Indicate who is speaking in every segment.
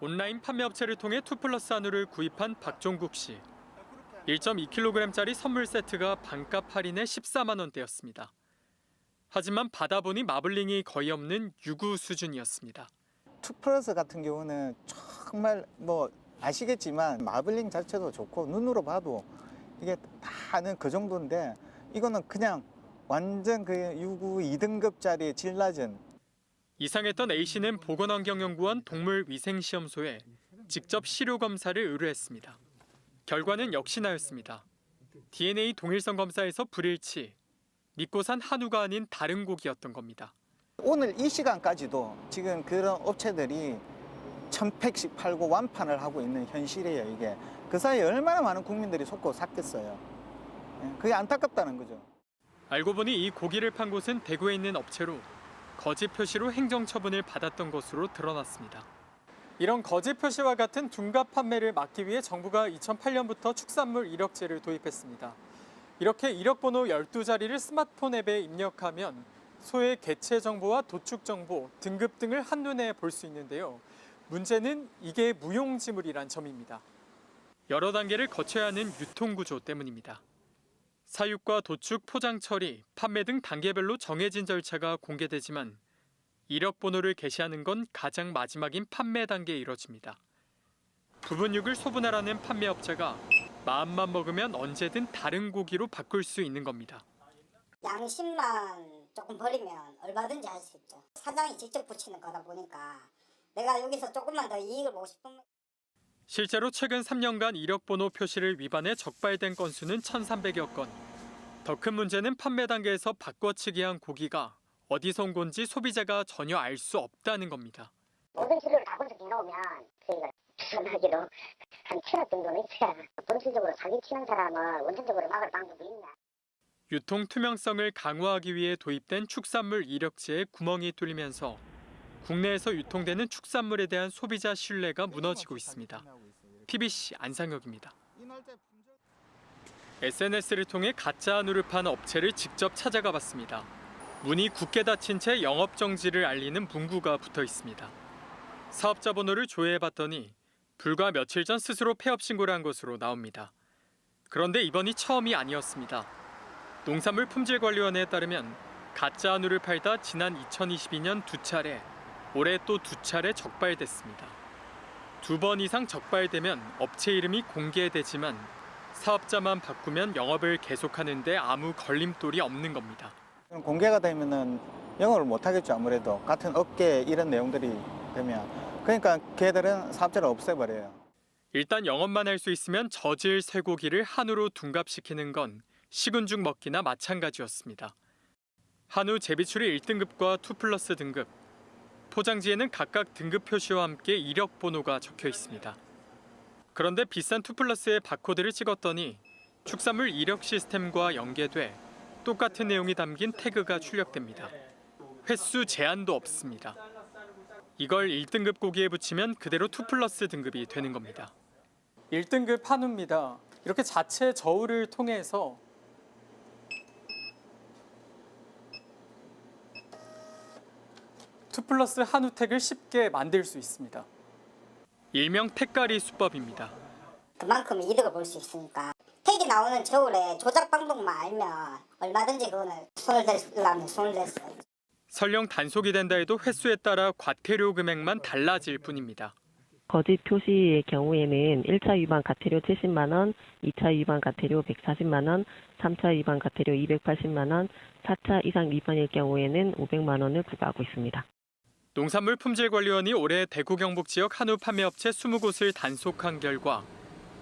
Speaker 1: 온라인 판매업체를 통해 2플러스 한우를 구입한 박종국 씨. 1.2kg짜리 선물 세트가 반값 할인에 14만 원대였습니다. 하지만 받아보니 마블링이 거의 없는 유구 수준이었습니다.
Speaker 2: 2플러스 같은 경우는 정말 아시겠지만 마블링 자체도 좋고 눈으로 봐도 이게 다는 그 정도인데 이거는 그냥 완전 그 유구 2등급짜리 질 낮은.
Speaker 1: 이상했던 A씨는 보건환경연구원 동물위생시험소에 직접 시료 검사를 의뢰했습니다. 결과는 역시나였습니다. DNA 동일성 검사에서 불일치, 믿고 산 한우가 아닌 다른 고기였던 겁니다.
Speaker 2: 오늘 이 시간까지도 지금 그런 업체들이 1,100씩 팔고 완판을 하고 있는 현실이에요, 이게. 그 사이에 얼마나 많은 국민들이 속고 샀겠어요. 그게 안타깝다는 거죠.
Speaker 1: 알고 보니 이 고기를 판 곳은 대구에 있는 업체로 거짓 표시로 행정처분을 받았던 것으로 드러났습니다. 이런 거짓 표시와 같은 둔갑 판매를 막기 위해 정부가 2008년부터 축산물 이력제를 도입했습니다. 이렇게 이력번호 12자리를 스마트폰 앱에 입력하면 소의 개체 정보와 도축 정보, 등급 등을 한눈에 볼 수 있는데요. 문제는 이게 무용지물이란 점입니다. 여러 단계를 거쳐야 하는 유통구조 때문입니다. 사육과 도축, 포장 처리, 판매 등 단계별로 정해진 절차가 공개되지만 이력 번호를 게시하는 건 가장 마지막인 판매 단계에 이뤄집니다. 부분육을 소분하라는 판매업체가 마음만 먹으면 언제든 다른 고기로 바꿀 수 있는 겁니다.
Speaker 3: 양심만 조금 버리면 얼마든지 할 수 있죠. 사장이 직접 붙이는 거다 보니까 내가 여기서 조금만 더 이익을 보고 싶으면.
Speaker 1: 실제로 최근 3년간 이력 번호 표시를 위반해 적발된 건수는 1,300여 건. 더 큰 문제는 판매 단계에서 바꿔치기한 고기가 어디서 온 건지 소비자가 전혀 알 수 없다는 겁니다.
Speaker 4: 모든 시료를 다 분석해 놓으면 저희가 주선하기로 한 7억 정도는 있어야 본질적으로 사기치는 사람을 원천적으로 막을 방법이 있나.
Speaker 1: 유통 투명성을 강화하기 위해 도입된 축산물 이력제에 구멍이 뚫리면서 국내에서 유통되는 축산물에 대한 소비자 신뢰가 무너지고 있습니다. TBC 안상혁입니다. SNS를 통해 가짜 한우를 파는 업체를 직접 찾아가 봤습니다. 문이 굳게 닫힌 채 영업 정지를 알리는 문구가 붙어 있습니다. 사업자 번호를 조회해봤더니 불과 며칠 전 스스로 폐업 신고를 한 것으로 나옵니다. 그런데 이번이 처음이 아니었습니다. 농산물품질관리원회에 따르면 가짜 한우를 팔다 지난 2022년 2차례, 올해 또 2차례 적발됐습니다. 2번 이상 적발되면 업체 이름이 공개되지만 사업자만 바꾸면 영업을 계속하는데 아무 걸림돌이 없는 겁니다.
Speaker 2: 공개가 되면은 영업을 못 하겠죠, 아무래도. 같은 업계 이런 내용들이 되면. 그러니까 걔들은 사업자를 없애버려요.
Speaker 1: 일단 영업만 할 수 있으면 저질 쇠고기를 한우로 둔갑시키는 건 식은 죽 먹기나 마찬가지였습니다. 한우 재비출이 1등급과 2플러스 등급, 포장지에는 각각 등급 표시와 함께 이력 번호가 적혀 있습니다. 그런데 비싼 2플러스의 바코드를 찍었더니 축산물 이력 시스템과 연계돼 똑같은 내용이 담긴 태그가 출력됩니다. 횟수 제한도 없습니다. 이걸 1등급 고기에 붙이면 그대로 2플러스 등급이 되는 겁니다. 1등급 한우입니다. 이렇게 자체 저울을 통해서 투플러스 한우택을 쉽게 만들 수 있습니다. 일명 택가리 수법입니다.
Speaker 3: 그만큼 이득을 볼 수 있으니까 택이 나오는 저울에 조작 방법만 알면 얼마든지 그거는 손을 대려면 손을 댔어요.
Speaker 1: 설령 단속이 된다 해도 횟수에 따라 과태료 금액만 달라질 뿐입니다.
Speaker 5: 거짓 표시의 경우에는 1차 위반 과태료 70만 원, 2차 위반 과태료 140만 원, 3차 위반 과태료 280만 원, 4차 이상 위반일 경우에는 500만 원을 부과하고 있습니다.
Speaker 1: 농산물품질관리원이 올해 대구 경북 지역 한우 판매업체 20곳을 단속한 결과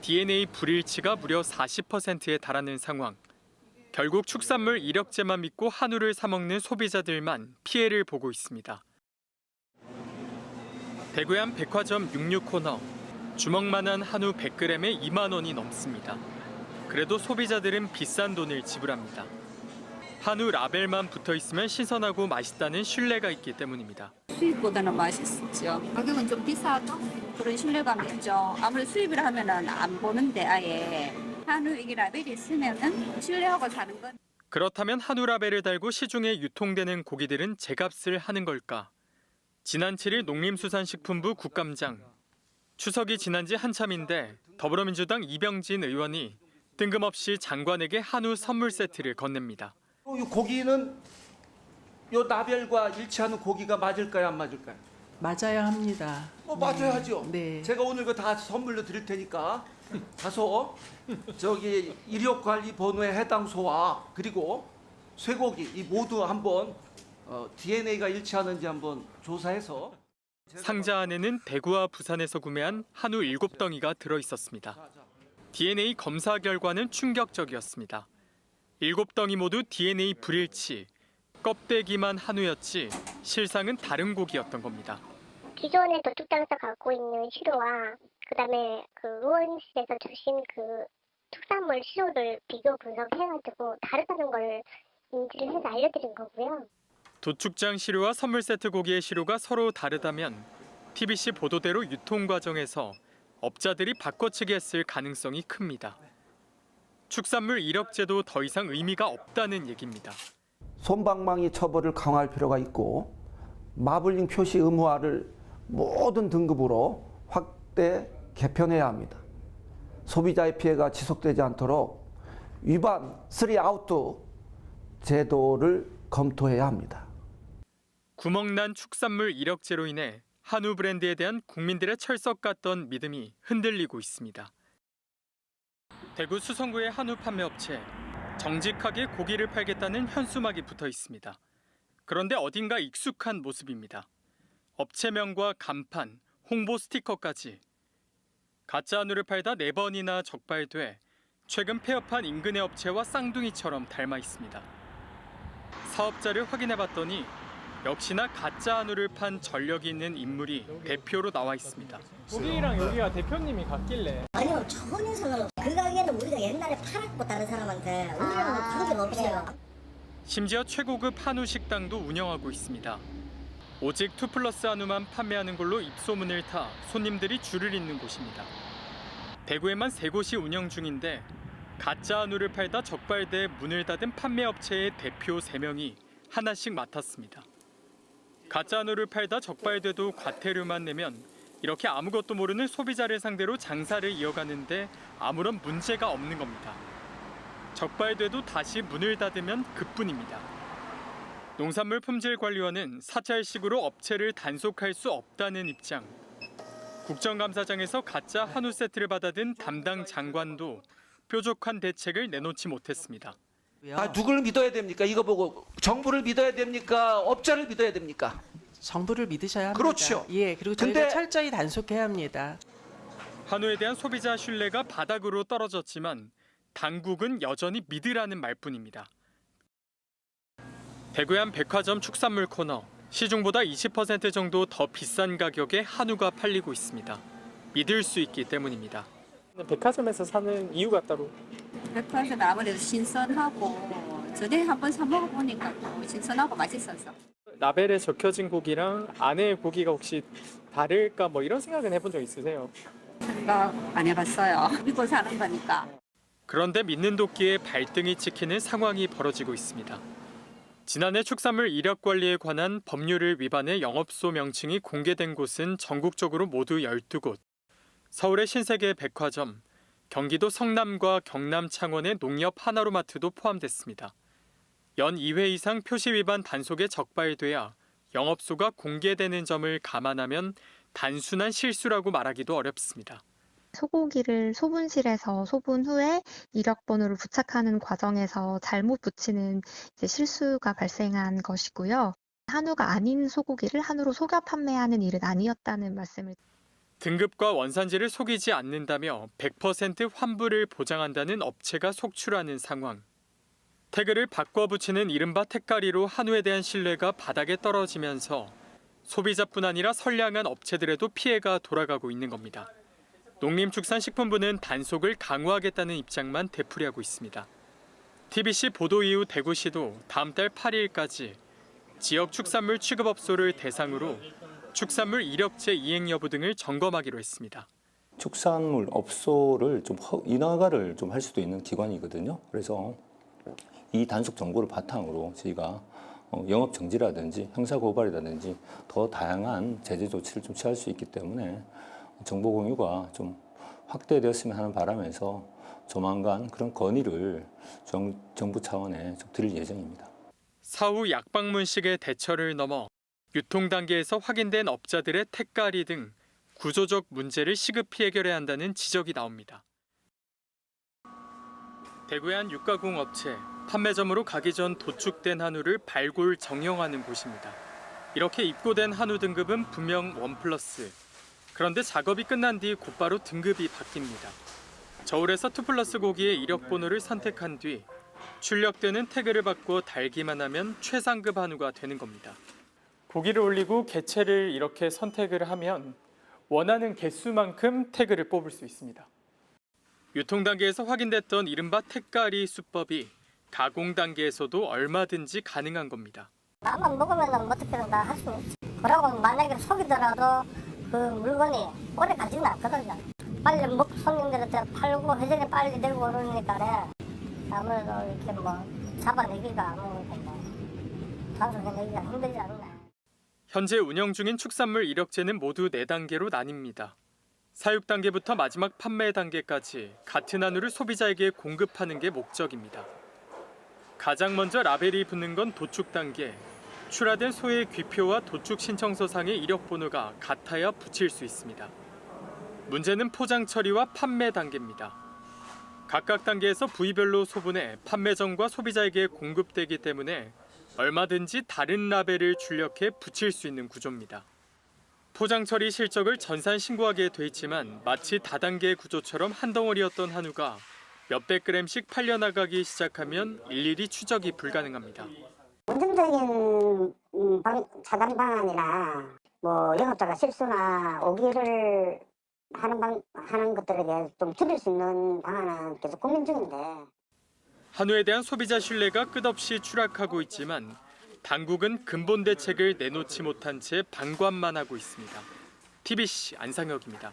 Speaker 1: DNA 불일치가 무려 40%에 달하는 상황. 결국 축산물 이력제만 믿고 한우를 사 먹는 소비자들만 피해를 보고 있습니다. 대구의 한 백화점 66 코너. 주먹만한 한우 100g에 2만 원이 넘습니다. 그래도 소비자들은 비싼 돈을 지불합니다. 한우 라벨만 붙어 있으면 신선하고 맛있다는 신뢰가 있기 때문입니다.
Speaker 6: 수입보다는 맛있죠. 가격은 좀 비싸도 그런 신뢰감이 있죠. 아무래도 수입을 하면은 안 보는데 아예 한우 이게 라벨이 있으면은 신뢰하고 사는 건.
Speaker 1: 그렇다면 한우 라벨을 달고 시중에 유통되는 고기들은 제값을 하는 걸까? 지난 7일 농림수산식품부 국감장. 추석이 지난 지 한참인데 더불어민주당 이병진 의원이 뜬금없이 장관에게 한우 선물 세트를 건넵니다.
Speaker 7: 이 고기는 요 나별과 일치하는 고기가 맞을까요, 안 맞을까요?
Speaker 8: 맞아야 합니다.
Speaker 7: 맞아야죠.
Speaker 8: 네.
Speaker 7: 제가 오늘 그 다 선물로 드릴 테니까 가서 저기 이력관리번호에 해당 소와 그리고 쇠고기 이 모두 한번 DNA가 일치하는지 한번 조사해서.
Speaker 1: 상자 안에는 대구와 부산에서 구매한 한우 7덩이가 들어 있었습니다. DNA 검사 결과는 충격적이었습니다. 7덩이 모두 DNA 불일치, 껍데기만 한우였지 실상은 다른 고기였던 겁니다.
Speaker 4: 기존에 도축장에서 갖고 있는 시료와 그다음에 그 의원실에서 주신 그 특산물 시료를 비교 분석해가지고 다르다는 걸 인지를 해서 알려드린 거고요.
Speaker 1: 도축장 시료와 선물 세트 고기의 시료가 서로 다르다면 TBC 보도대로 유통 과정에서 업자들이 바꿔치기 했을 가능성이 큽니다. 축산물 이력제도 더 이상 의미가 없다는 얘기입니다.
Speaker 9: 솜방망이 처벌을 강화할 필요가 있고 마블링 표시 의무화를 모든 등급으로 확대 개편해야 합니다. 소비자의 피해가 지속되지 않도록 위반 3아웃 제도를 검토해야 합니다.
Speaker 1: 구멍난 축산물 이력제로 인해 한우 브랜드에 대한 국민들의 철석 같던 믿음이 흔들리고 있습니다. 대구 수성구의 한우 판매업체, 정직하게 고기를 팔겠다는 현수막이 붙어 있습니다. 그런데 어딘가 익숙한 모습입니다. 업체명과 간판, 홍보 스티커까지. 가짜 한우를 팔다 4번이나 적발돼 최근 폐업한 인근의 업체와 쌍둥이처럼 닮아 있습니다. 사업자를 확인해봤더니 역시나 가짜 한우를 판 전력이 있는 인물이 대표로 나와 있습니다. 고기랑 여기가 대표님이 같길래
Speaker 3: 아니요, 전혀 그 가게는 우리가 옛날에 팔았고 다른 사람한테 우리랑은 그런 게 없어요.
Speaker 1: 심지어 최고급 한우 식당도 운영하고 있습니다. 오직 2플러스 한우만 판매하는 걸로 입소문을 타 손님들이 줄을 잇는 곳입니다. 대구에만 3곳이 운영 중인데 가짜 한우를 팔다 적발돼 문을 닫은 판매업체의 대표 3명이 하나씩 맡았습니다. 가짜 한우를 팔다 적발돼도 과태료만 내면 이렇게 아무것도 모르는 소비자를 상대로 장사를 이어가는데 아무런 문제가 없는 겁니다. 적발돼도 다시 문을 닫으면 그뿐입니다. 농산물품질관리원은 사찰식으로 업체를 단속할 수 없다는 입장. 국정감사장에서 가짜 한우 세트를 받아든 담당 장관도 뾰족한 대책을 내놓지 못했습니다.
Speaker 7: 누구를 믿어야 됩니까? 이거 보고 정부를 믿어야 됩니까? 업자를 믿어야 됩니까?
Speaker 8: 정부를 믿으셔야 합니다.
Speaker 7: 그렇죠.
Speaker 8: 예, 그리고 저희가
Speaker 7: 근데-
Speaker 8: 철저히 단속해야 합니다.
Speaker 1: 한우에 대한 소비자 신뢰가 바닥으로 떨어졌지만 당국은 여전히 믿으라는 말뿐입니다. 대구의 한 백화점 축산물 코너. 시중보다 20% 정도 더 비싼 가격에 한우가 팔리고 있습니다. 믿을 수 있기 때문입니다. 백화점에서 사는 이유가 따로?
Speaker 6: 백화점은 아무래도 신선하고 전에 한번 사 먹어보니까 또 신선하고 맛있어서.
Speaker 1: 라벨에 적혀진 고기랑 안에 고기가 혹시 다를까 뭐 이런 생각은 해본 적 있으세요?
Speaker 6: 생각 안 해봤어요. 믿고 사는 거니까.
Speaker 1: 그런데 믿는 도끼에 발등이 찍히는 상황이 벌어지고 있습니다. 지난해 축산물 이력 관리에 관한 법률을 위반해 영업소 명칭이 공개된 곳은 전국적으로 모두 12곳. 서울의 신세계 백화점, 경기도 성남과 경남 창원의 농협 하나로마트도 포함됐습니다. 연 2회 이상 표시 위반 단속에 적발돼야 영업소가 공개되는 점을 감안하면 단순한 실수라고 말하기도 어렵습니다.
Speaker 10: 소고기를 소분실에서 소분 후에 이력번호를 부착하는 과정에서 잘못 붙이는 실수가 발생한 것이고요. 한우가 아닌 소고기를 한우로 속여 판매하는 일은 아니었다는 말씀을.
Speaker 1: 등급과 원산지를 속이지 않는다며 100% 환불을 보장한다는 업체가 속출하는 상황. 태그를 바꿔 붙이는 이른바 택가리로 한우에 대한 신뢰가 바닥에 떨어지면서 소비자뿐 아니라 선량한 업체들에도 피해가 돌아가고 있는 겁니다. 농림축산식품부는 단속을 강화하겠다는 입장만 되풀이하고 있습니다. TBC 보도 이후 대구시도 다음 달 8일까지 지역 축산물 취급업소를 대상으로 축산물 이력제 이행 여부 등을 점검하기로 했습니다.
Speaker 11: 축산물 업소를 좀 인허가를 좀 할 수도 있는 기관이거든요. 그래서 이 단속 정보를 바탕으로 저희가 영업 정지라든지 형사 고발이라든지 더 다양한 제재 조치를 좀 취할 수 있기 때문에 정보 공유가 좀 확대되었으면 하는 바람에서 조만간 그런 건의를 정부 차원에 좀 드릴 예정입니다.
Speaker 1: 사후 약방문식의 대처를 넘어 유통 단계에서 확인된 업자들의 택가리 등 구조적 문제를 시급히 해결해야 한다는 지적이 나옵니다. 대구의 한 육가공 업체, 판매점으로 가기 전 도축된 한우를 발굴 정형하는 곳입니다. 이렇게 입고된 한우 등급은 분명 1+. 그런데 작업이 끝난 뒤 곧바로 등급이 바뀝니다. 저울에서 2+ 고기의 이력 번호를 선택한 뒤 출력되는 태그를 바꿔 달기만 하면 최상급 한우가 되는 겁니다. 고기를 올리고 개체를 이렇게 선택을 하면 원하는 개수만큼 태그를 뽑을 수 있습니다. 유통 단계에서 확인됐던 이른바 택가리 수법이 가공 단계에서도 얼마든지 가능한 겁니다.
Speaker 3: 나만 먹으면 어떻게든 다 할 수 있지. 그러고 만약에 속이더라도 그 물건이 오래 가지는 않거든요. 빨리 먹고 손님들한테 팔고 회전이 빨리 되고 그러니까 아무래도 이렇게 뭐 잡아내기가 아무래도 뭐 단속해내기가 힘들지 않나.
Speaker 1: 현재 운영 중인 축산물 이력제는 모두 4단계로 나뉩니다. 사육 단계부터 마지막 판매 단계까지 같은 한우를 소비자에게 공급하는 게 목적입니다. 가장 먼저 라벨이 붙는 건 도축 단계. 출하된 소의 귀표와 도축 신청서상의 이력 번호가 같아야 붙일 수 있습니다. 문제는 포장 처리와 판매 단계입니다. 각각 단계에서 부위별로 소분해 판매점과 소비자에게 공급되기 때문에 얼마든지 다른 라벨을 출력해 붙일 수 있는 구조입니다. 포장 처리 실적을 전산 신고하게 돼 있지만 마치 다단계 구조처럼 한 덩어리였던 한우가 몇백 그램씩 팔려나가기 시작하면 일일이 추적이 불가능합니다.
Speaker 3: 원천적인 차단 방안이나 뭐 영업자가 실수나 오기를 하는 것들에게 좀 줄일 수 있는 방안은 계속 고민 중인데.
Speaker 1: 한우에 대한 소비자 신뢰가 끝없이 추락하고 있지만 당국은 근본 대책을 내놓지 못한 채 방관만 하고 있습니다. TBC 안상혁입니다.